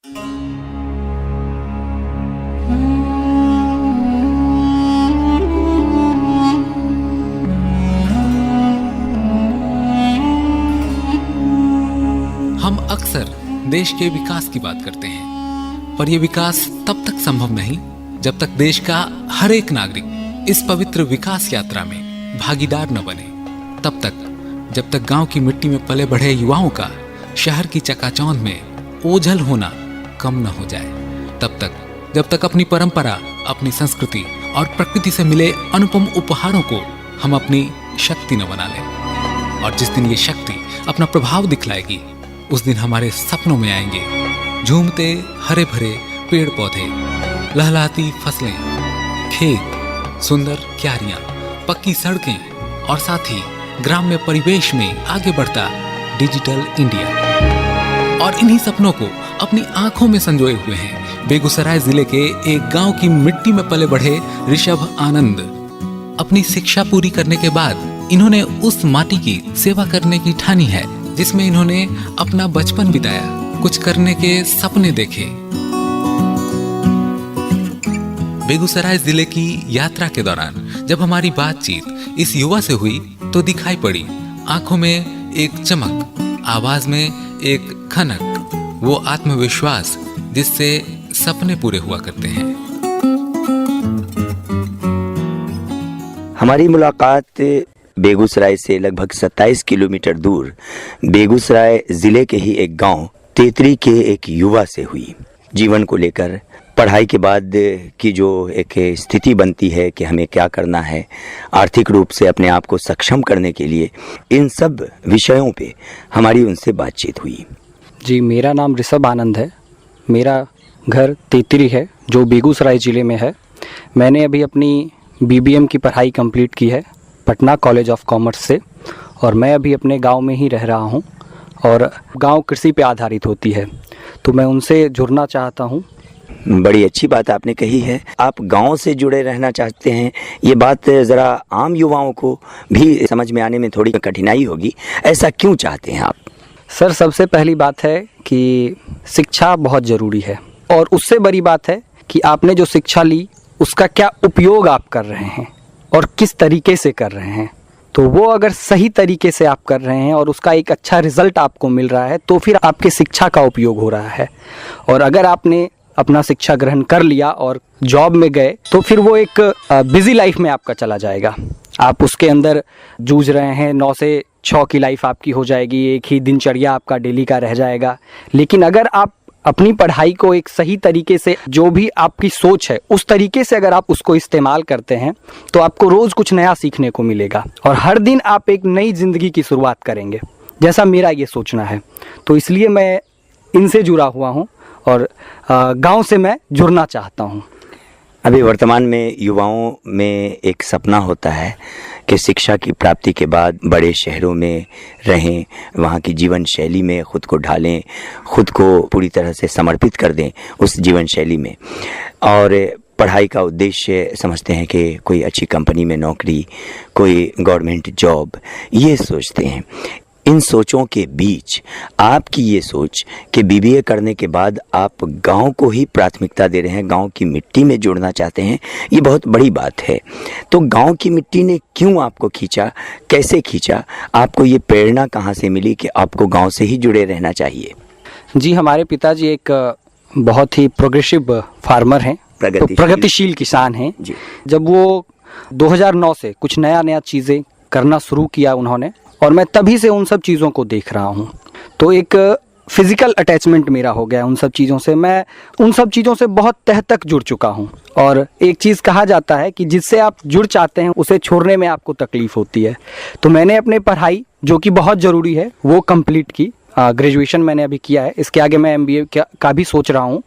हम अक्सर देश के विकास की बात करते हैं, पर यह विकास तब तक संभव नहीं जब तक देश का हर एक नागरिक इस पवित्र विकास यात्रा में भागीदार न बने। तब तक जब तक गांव की मिट्टी में पले बढ़े युवाओं का शहर की चकाचौंध में ओझल होना कम न हो जाए। तब तक जब तक अपनी परंपरा, अपनी संस्कृति और प्रकृति से मिले अनुपम उपहारों को हम अपनी शक्ति न बना लें। और जिस दिन ये शक्ति अपना प्रभाव दिखलाएगी, उस दिन हमारे सपनों में आएंगे झूमते हरे भरे पेड़ पौधे, लहलहाती फसलें, खेत, सुंदर क्यारियां, पक्की सड़कें और साथ ही ग्राम्य परिवेश में आगे बढ़ता डिजिटल इंडिया। और इन्हीं सपनों को अपनी आंखों में संजोए हुए हैं बेगूसराय जिले के एक गांव की मिट्टी में पले बढ़े ऋषभ आनंद। अपनी शिक्षा पूरी करने के बाद इन्होंने उस माटी की सेवा करने की ठानी है जिसमें इन्होंने अपना बचपन बिताया, कुछ करने के सपने देखे। बेगूसराय जिले की यात्रा के दौरान जब हमारी बातचीत इस युवा से हुई तो दिखाई पड़ी आंखों में एक चमक, आवाज में एक खनक, वो आत्मविश्वास जिससे सपने पूरे हुआ करते हैं। हमारी मुलाकात बेगूसराय से लगभग 27 किलोमीटर दूर बेगूसराय जिले के ही एक गांव तेतरी के एक युवा से हुई। जीवन को लेकर पढ़ाई के बाद की जो एक स्थिति बनती है कि हमें क्या करना है, आर्थिक रूप से अपने आप को सक्षम करने के लिए, इन सब विषयों पे हमारी उनसे बातचीत हुई। जी, मेरा नाम ऋषभ आनंद है। मेरा घर तेतरी है जो बेगूसराय ज़िले में है। मैंने अभी अपनी BBM की पढ़ाई कंप्लीट की है पटना कॉलेज ऑफ कॉमर्स से, और मैं अभी अपने गांव में ही रह रहा हूं और गांव कृषि पे आधारित होती है, तो मैं उनसे जुड़ना चाहता हूं। बड़ी अच्छी बात आपने कही है, आप गांव से जुड़े रहना चाहते हैं। ये बात ज़रा आम युवाओं को भी समझ में आने में थोड़ी कठिनाई होगी, ऐसा क्यों चाहते हैं आप? सर, सबसे पहली बात है कि शिक्षा बहुत ज़रूरी है, और उससे बड़ी बात है कि आपने जो शिक्षा ली उसका क्या उपयोग आप कर रहे हैं और किस तरीके से कर रहे हैं। तो वो अगर सही तरीके से आप कर रहे हैं और उसका एक अच्छा रिजल्ट आपको मिल रहा है तो फिर आपके शिक्षा का उपयोग हो रहा है। और अगर आपने अपना शिक्षा ग्रहण कर लिया और जॉब में गए तो फिर वो एक बिजी लाइफ में आपका चला जाएगा। आप उसके अंदर जूझ रहे हैं, 9 से 6 की लाइफ आपकी हो जाएगी, एक ही दिनचर्या आपका डेली का रह जाएगा। लेकिन अगर आप अपनी पढ़ाई को एक सही तरीके से, जो भी आपकी सोच है उस तरीके से अगर आप उसको इस्तेमाल करते हैं तो आपको रोज़ कुछ नया सीखने को मिलेगा और हर दिन आप एक नई ज़िंदगी की शुरुआत करेंगे, जैसा मेरा ये सोचना है। तो इसलिए मैं इनसे जुड़ा हुआ हूँ और गांव से मैं जुड़ना चाहता हूँ। अभी वर्तमान में युवाओं में एक सपना होता है कि शिक्षा की प्राप्ति के बाद बड़े शहरों में रहें, वहाँ की जीवन शैली में खुद को ढालें, खुद को पूरी तरह से समर्पित कर दें उस जीवन शैली में, और पढ़ाई का उद्देश्य समझते हैं कि कोई अच्छी कंपनी में नौकरी, कोई गवर्नमेंट जॉब, ये सोचते हैं। इन सोचों के बीच आपकी ये सोच कि BBA करने के बाद आप गांव को ही प्राथमिकता दे रहे हैं, गांव की मिट्टी में जुड़ना चाहते हैं, ये बहुत बड़ी बात है। तो गांव की मिट्टी ने क्यों आपको खींचा, कैसे खींचा, आपको ये प्रेरणा कहाँ से मिली कि आपको गांव से ही जुड़े रहना चाहिए? जी, हमारे पिताजी एक बहुत ही प्रोग्रेसिव फार्मर हैं, प्रगतिशील किसान हैं। जब वो 2009 से कुछ नया चीज़ें करना शुरू किया उन्होंने, और मैं तभी से उन सब चीज़ों को देख रहा हूँ। तो एक फिज़िकल अटैचमेंट मेरा हो गया उन सब चीज़ों से। मैं उन सब चीज़ों से बहुत तह तक जुड़ चुका हूँ। और एक चीज़ कहा जाता है कि जिससे आप जुड़ चाहते हैं उसे छोड़ने में आपको तकलीफ़ होती है। तो मैंने अपने पढ़ाई, जो कि बहुत ज़रूरी है, वो कंप्लीट की। ग्रेजुएशन मैंने अभी किया है, इसके आगे मैं MBA का भी सोच रहा हूँ,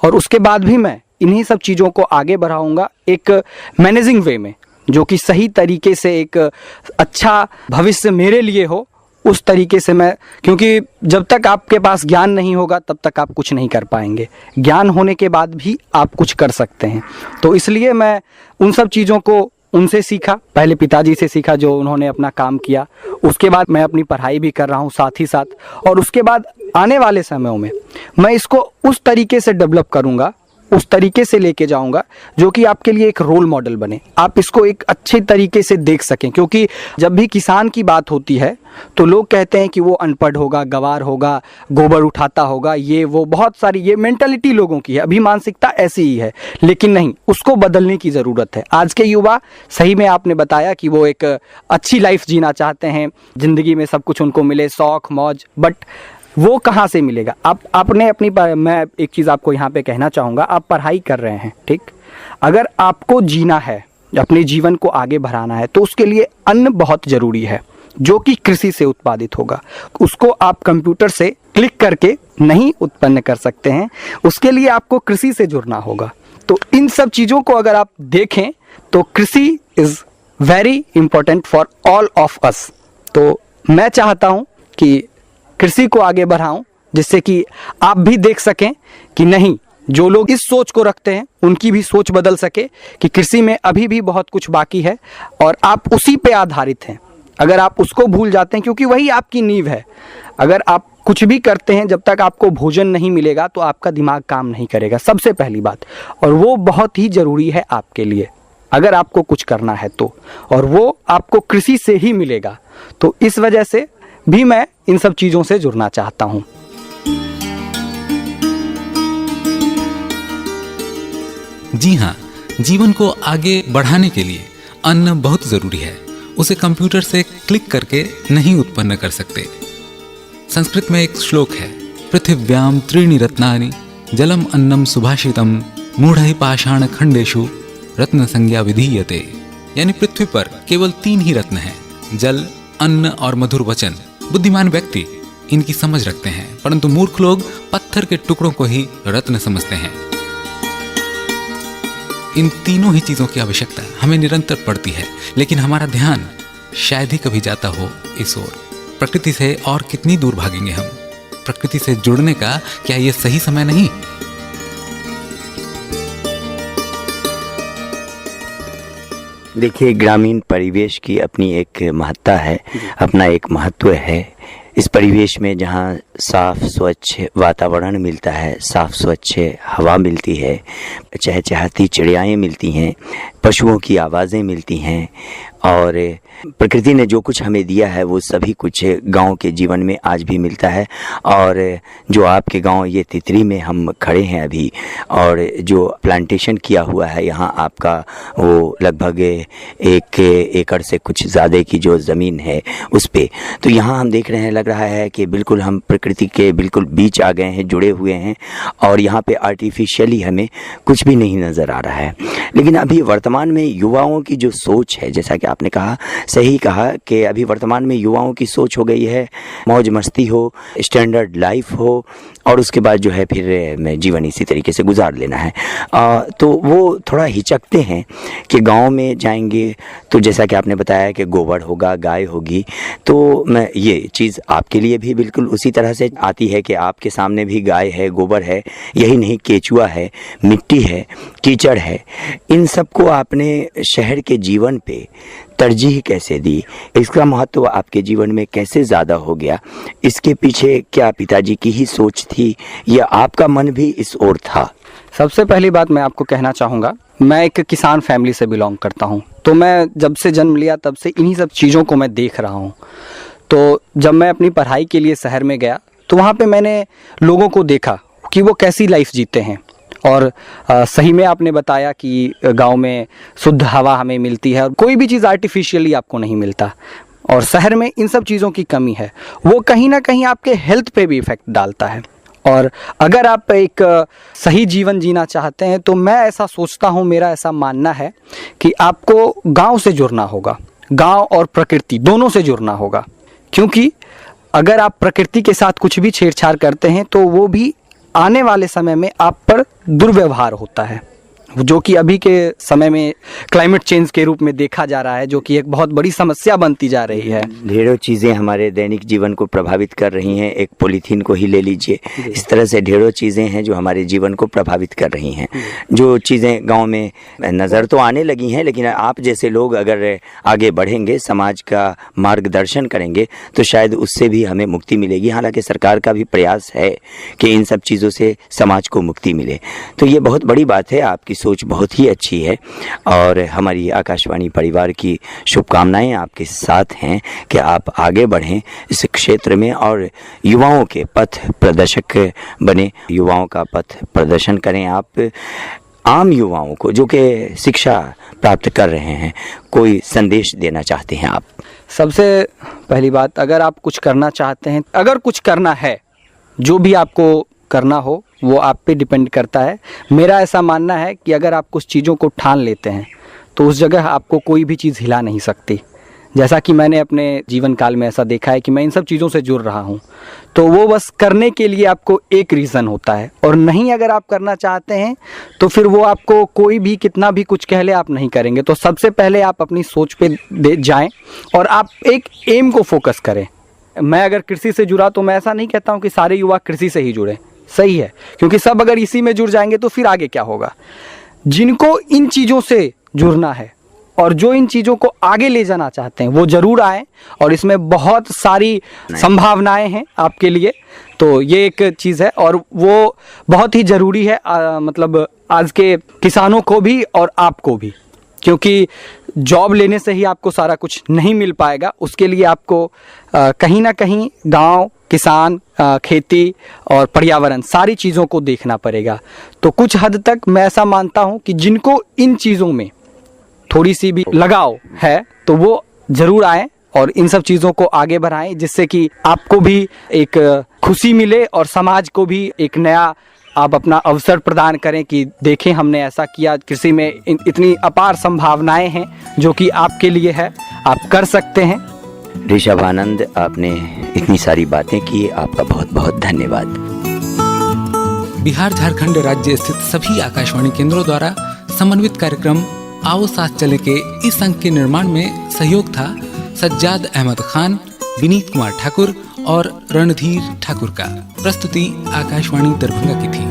और उसके बाद भी मैं इन्हीं सब चीज़ों को आगे बढ़ाऊँगा एक मैनेजिंग वे में, जो कि सही तरीके से एक अच्छा भविष्य मेरे लिए हो, उस तरीके से मैं, क्योंकि जब तक आपके पास ज्ञान नहीं होगा तब तक आप कुछ नहीं कर पाएंगे। ज्ञान होने के बाद भी आप कुछ कर सकते हैं। तो इसलिए मैं उन सब चीज़ों को उनसे सीखा, पहले पिताजी से सीखा जो उन्होंने अपना काम किया, उसके बाद मैं अपनी पढ़ाई भी कर रहा हूँ साथ ही साथ, और उसके बाद आने वाले समयों में मैं इसको उस तरीके से डेवलप करूँगा, उस तरीके से लेके जाऊंगा जो कि आपके लिए एक रोल मॉडल बने, आप इसको एक अच्छे तरीके से देख सकें। क्योंकि जब भी किसान की बात होती है तो लोग कहते हैं कि वो अनपढ़ होगा, गंवार होगा, गोबर उठाता होगा, ये वो बहुत सारी ये मेंटालिटी लोगों की है, अभी मानसिकता ऐसी ही है। लेकिन नहीं, उसको बदलने की ज़रूरत है। आज के युवा, सही में आपने बताया कि वो एक अच्छी लाइफ जीना चाहते हैं, ज़िंदगी में सब कुछ उनको मिले, शौक मौज, बट वो कहाँ से मिलेगा? आपने अपनी मैं एक चीज़ आपको यहाँ पे कहना चाहूँगा, आप पढ़ाई कर रहे हैं, ठीक? अगर आपको जीना है, अपने जीवन को आगे बढ़ाना है, तो उसके लिए अन्न बहुत ज़रूरी है जो कि कृषि से उत्पादित होगा। उसको आप कंप्यूटर से क्लिक करके नहीं उत्पन्न कर सकते हैं, उसके लिए आपको कृषि से जुड़ना होगा। तो इन सब चीज़ों को अगर आप देखें तो कृषि is very important for all of us. तो मैं चाहता हूँ कि कृषि को आगे बढ़ाऊं, जिससे कि आप भी देख सकें कि नहीं, जो लोग इस सोच को रखते हैं उनकी भी सोच बदल सके कि कृषि में अभी भी बहुत कुछ बाकी है और आप उसी पे आधारित हैं। अगर आप उसको भूल जाते हैं, क्योंकि वही आपकी नींव है, अगर आप कुछ भी करते हैं जब तक आपको भोजन नहीं मिलेगा तो आपका दिमाग काम नहीं करेगा, सबसे पहली बात। और वो बहुत ही ज़रूरी है आपके लिए, अगर आपको कुछ करना है तो, और वो आपको कृषि से ही मिलेगा। तो इस वजह से भी मैं इन सब चीज़ों से जुड़ना चाहता हूँ। जी हाँ, जीवन को आगे बढ़ाने के लिए अन्न बहुत जरूरी है। उसे कंप्यूटर से क्लिक करके नहीं उत्पन्न कर सकते। संस्कृत में एक श्लोक है, पृथिव्याम त्रीणि रत्नानि जलम अन्नम सुभाषितम मूढ़हि पाषाण खंडेषु रत्न संज्ञा विधीयते। यानी पृथ्वी पर केवल 3 ही रत्न हैं, जल, अन्न और मधुर वचन। बुद्धिमान व्यक्ति इनकी समझ रखते हैं, परंतु मूर्ख लोग पत्थर के टुकड़ों को ही रत्न समझते हैं। इन तीनों ही चीजों की आवश्यकता हमें निरंतर पड़ती है, लेकिन हमारा ध्यान शायद ही कभी जाता हो इस ओर। प्रकृति से और कितनी दूर भागेंगे हम? प्रकृति से जुड़ने का क्या ये सही समय नहीं? देखिए, ग्रामीण परिवेश की अपनी एक महत्ता है, अपना एक महत्व है। इस परिवेश में जहाँ साफ स्वच्छ वातावरण मिलता है, साफ स्वच्छ हवा मिलती है, चहचहाती चिड़ियाएँ मिलती हैं, पशुओं की आवाज़ें मिलती हैं, और प्रकृति ने जो कुछ हमें दिया है वो सभी कुछ गांव के जीवन में आज भी मिलता है। और जो आपके गांव ये तितरी में हम खड़े हैं अभी, और जो प्लांटेशन किया हुआ है यहाँ आपका, वो लगभग 1 एकड़ से कुछ ज़्यादा की जो ज़मीन है उस पे, तो यहाँ हम देख रहे हैं, लग रहा है कि बिल्कुल हम प्रकृति के बिल्कुल बीच आ गए हैं, जुड़े हुए हैं, और यहाँ पे आर्टिफिशियली हमें कुछ भी नहीं नज़र आ रहा है। लेकिन अभी वर्तमान में युवाओं की जो सोच है, जैसा कि आपने कहा, सही कहा कि अभी वर्तमान में युवाओं की सोच हो गई है मौज मस्ती हो, स्टैंडर्ड लाइफ हो, और उसके बाद जो है फिर मैं जीवन इसी तरीके से गुजार लेना है। तो वो थोड़ा हिचकते हैं कि गांव में जाएंगे तो जैसा कि आपने बताया कि गोबर होगा, गाय होगी, तो मैं ये चीज़ आपके लिए भी बिल्कुल उसी तरह से आती है कि आपके सामने भी गाय है, गोबर है, यही नहीं केचुआ है, मिट्टी है, कीचड़ है। इन सब को आपने शहर के जीवन पे तरजीह कैसे दी? इसका महत्व आपके जीवन में कैसे ज़्यादा हो गया? इसके पीछे क्या पिताजी की ही सोच थी या आपका मन भी इस ओर था? सबसे पहली बात मैं आपको कहना चाहूँगा, मैं एक किसान फैमिली से बिलोंग करता हूँ, तो मैं जब से जन्म लिया तब से इन्हीं सब चीज़ों को मैं देख रहा हूँ। तो जब मैं अपनी पढ़ाई के लिए शहर में गया तो वहाँ पे मैंने लोगों को देखा कि वो कैसी लाइफ जीते हैं। और सही में आपने बताया कि गांव में शुद्ध हवा हमें मिलती है और कोई भी चीज़ आर्टिफिशियली आपको नहीं मिलता, और शहर में इन सब चीज़ों की कमी है। वो कहीं ना कहीं आपके हेल्थ पे भी इफ़ेक्ट डालता है। और अगर आप एक सही जीवन जीना चाहते हैं तो मैं ऐसा सोचता हूँ, मेरा ऐसा मानना है कि आपको गांव से जुड़ना होगा, गांव और प्रकृति दोनों से जुड़ना होगा। क्योंकि अगर आप प्रकृति के साथ कुछ भी छेड़छाड़ करते हैं तो वो भी आने वाले समय में आप पर दुर्व्यवहार होता है। जो कि अभी के समय में क्लाइमेट चेंज के रूप में देखा जा रहा है, जो कि एक बहुत बड़ी समस्या बनती जा रही है। ढेरों चीज़ें हमारे दैनिक जीवन को प्रभावित कर रही हैं। एक पॉलीथीन को ही ले लीजिए, इस तरह से ढेरों चीज़ें हैं जो हमारे जीवन को प्रभावित कर रही हैं। जो चीज़ें गांव में नज़र तो आने लगी हैं, लेकिन आप जैसे लोग अगर आगे बढ़ेंगे, समाज का मार्गदर्शन करेंगे, तो शायद उससे भी हमें मुक्ति मिलेगी। हालांकि सरकार का भी प्रयास है कि इन सब चीज़ों से समाज को मुक्ति मिले। तो ये बहुत बड़ी बात है, आपकी सोच बहुत ही अच्छी है और हमारी आकाशवाणी परिवार की शुभकामनाएं आपके साथ हैं कि आप आगे बढ़ें इस क्षेत्र में और युवाओं के पथ प्रदर्शक बने, युवाओं का पथ प्रदर्शन करें। आप आम युवाओं को जो कि शिक्षा प्राप्त कर रहे हैं, कोई संदेश देना चाहते हैं आप? सबसे पहली बात, अगर आप कुछ करना चाहते हैं, अगर कुछ करना है, जो भी आपको करना हो वो आप पे डिपेंड करता है। मेरा ऐसा मानना है कि अगर आप कुछ चीज़ों को ठान लेते हैं तो उस जगह आपको कोई भी चीज़ हिला नहीं सकती। जैसा कि मैंने अपने जीवन काल में ऐसा देखा है कि मैं इन सब चीज़ों से जुड़ रहा हूँ, तो वो बस करने के लिए आपको एक रीज़न होता है, और नहीं अगर आप करना चाहते हैं तो फिर वो आपको कोई भी कितना भी कुछ कह ले, आप नहीं करेंगे। तो सबसे पहले आप अपनी सोच पे जाएं और आप एक एम को फोकस करें। मैं अगर कृषि से जुड़ा तो मैं ऐसा नहीं कहता हूँ कि सारे युवा कृषि से ही जुड़े, सही है, क्योंकि सब अगर इसी में जुड़ जाएंगे तो फिर आगे क्या होगा। जिनको इन चीज़ों से जुड़ना है और जो इन चीज़ों को आगे ले जाना चाहते हैं वो ज़रूर आएँ, और इसमें बहुत सारी संभावनाएं हैं आपके लिए। तो ये एक चीज़ है और वो बहुत ही ज़रूरी है, मतलब आज के किसानों को भी और आपको भी, क्योंकि जॉब लेने से ही आपको सारा कुछ नहीं मिल पाएगा। उसके लिए आपको कहीं ना कहीं गांव, किसान, खेती और पर्यावरण, सारी चीज़ों को देखना पड़ेगा। तो कुछ हद तक मैं ऐसा मानता हूं कि जिनको इन चीज़ों में थोड़ी सी भी लगाव है तो वो ज़रूर आएँ और इन सब चीज़ों को आगे बढ़ाएं, जिससे कि आपको भी एक खुशी मिले और समाज को भी एक नया आप अपना अवसर प्रदान करें कि देखें हमने ऐसा किया। कृषि में इतनी अपार संभावनाएं हैं जो कि आपके लिए है, आप कर सकते हैं। ऋषभ आनंद, आपने इतनी सारी बातें की, आपका बहुत बहुत धन्यवाद। बिहार झारखंड राज्य स्थित सभी आकाशवाणी केंद्रों द्वारा समन्वित कार्यक्रम आओ साथ चले के इस अंक के निर्माण में सहयोग था सज्जाद अहमद खान, विनीत कुमार ठाकुर और रणधीर ठाकुर का। प्रस्तुति आकाशवाणी दरभंगा की थी।